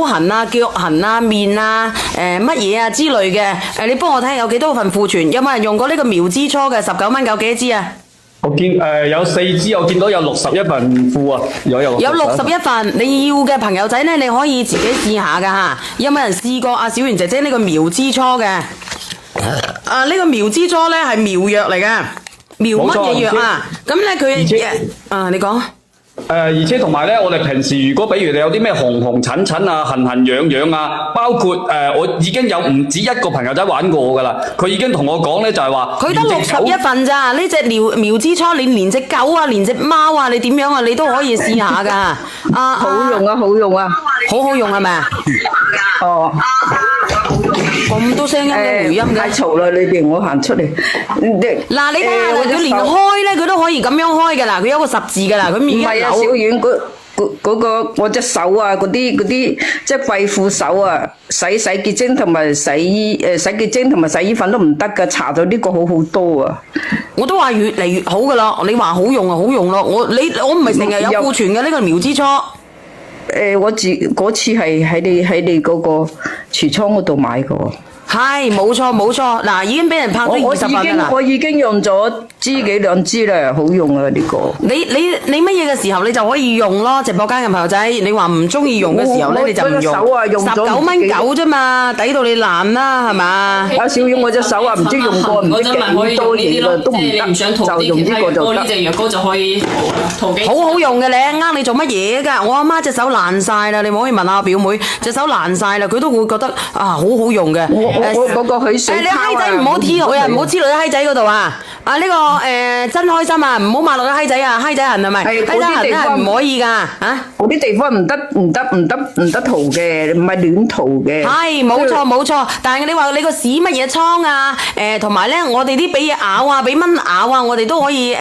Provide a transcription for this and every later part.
痕啊、腳痕啊、面啊、乜嘢啊之類嘅，你幫我睇下有幾多份庫存？有冇人用過呢個苗之初嘅19蚊幾多支啊？我見有4支，我見到有61份庫啊，有61份，你要嘅朋友仔呢，你可以自己試下噶吓。有冇人試過阿小圓姐姐呢個苗之初嘅？呢個苗之初呢係苗藥嚟嘅，苗乜嘢藥啊？咁呢佢你講。而且同埋咧，我哋平時如果比如你有啲咩紅疹疹啊、痕癢癢啊，包括我已經有唔止一個朋友仔玩過噶啦，佢已經同我講咧就係話，佢得61份咋？呢隻苗之初，你連隻狗啊、連隻貓啊，你點樣啊，你都可以試下噶。好用啊，好用啊，好好用係咪啊？哦。咁多聲音嘅回音嘅。太嘈啦！你哋我行出嚟。嗱，你睇下佢連開咧，佢都可以咁樣開嘅啦。佢有個10字嘅啦，佢面一扭。小丸嗰個我隻手啊，嗰啲即係貴婦手啊，洗潔精同埋洗潔精同埋洗衣粉都唔得噶，搽咗呢個好好多啊！我都話越嚟越好噶啦，你話好用啊，好用咯。我唔係成日有庫存嘅呢個苗之初。我嗰次係喺你嗰個櫥倉嗰度買嘅。係，冇錯，嗱，已經俾人拍咗20份啦。我已經用咗幾兩支啦，好用啊呢個。你乜嘢嘅時候你就可以用咯，直播間嘅朋友仔，你話唔中意用嘅時候咧，你就唔用。19蚊9啫嘛，抵到你爛啦，係嘛？阿小丸，我隻手啊，唔知用過唔知幾多年啦，都唔得，就用呢個就得。呢隻藥膏就可以塗幾。好好用嘅咧，你做乜嘢㗎？我阿媽隻手爛晒啦，你可以問下我表妹，隻手爛晒啦，佢都會覺得好好用嘅。我嗰個許水泡啊！你閪仔唔好黐落去啊，唔好黐落啲閪仔嗰度啊！呢個真開心啊，唔好抹落啲閪仔啊，閪仔痕係咪？閪仔痕咧係唔可以㗎嚇。嗰啲地方唔得塗嘅，唔係亂塗嘅。係冇錯，但係你話你個屎乜嘢瘡啊？同埋咧，我哋啲俾嘢咬啊，俾蚊咬啊，我哋都可以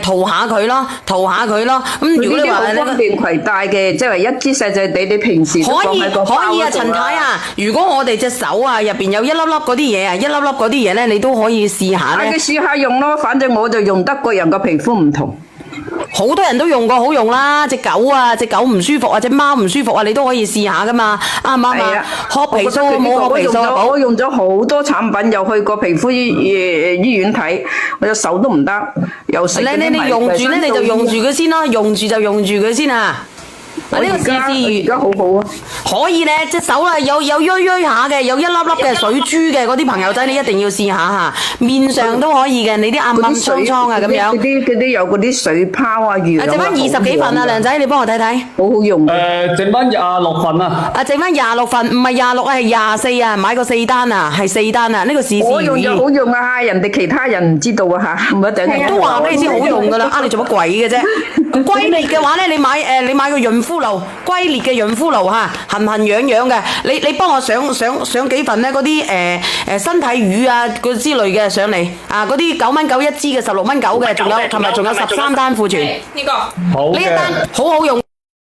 塗下佢咯。咁如果你話好方便攜帶嘅，即係一支細細地，你平時都放喺個包嗰度啦。可以啊，陳太啊，如果我哋隻手啊入邊有一粒粒嗰啲嘢啊，一粒粒嗰啲嘢咧，你都可以試下咧。你試下用咯，反正我就用得，個人個皮膚唔同。好多人都用過，好用啦！隻狗唔舒服啊，隻貓唔舒服啊，你都可以試下噶嘛，啱唔啱啊？學皮膚冇學皮膚，我用咗好多產品，又去過皮膚醫院睇，我隻手都唔得，又食嗰啲你用住咧，你就用住佢先咯，用住就用住佢先啊！呢個而家好好啊！可以咧，隻手啊有喐下嘅，有一粒粒嘅水珠嘅嗰啲朋友仔，你一定要試下嚇。面上都可以嘅，你啲暗瘡啊咁樣。嗰啲有嗰啲水泡啊，剩翻20幾份啊，梁仔，你幫我睇睇。好好用。剩翻26份啊。剩翻26份，唔係26啊，係24啊，買個4單啊，係4單啊，呢個事事如意。我用就好用啊，人哋其他人唔知道啊嚇，唔一定。都話俾你知好用噶啦，你做乜鬼嘅啫？龜裂嘅話咧，你買個潤膚露，龜裂嘅潤膚露嚇，痕癢嘅，你幫我上幾份咧嗰啲身體乳啊嗰之類嘅上嚟啊，嗰啲9蚊9一支嘅，16蚊9嘅，仲有13單庫存。呢個好嘅。呢一單好好用。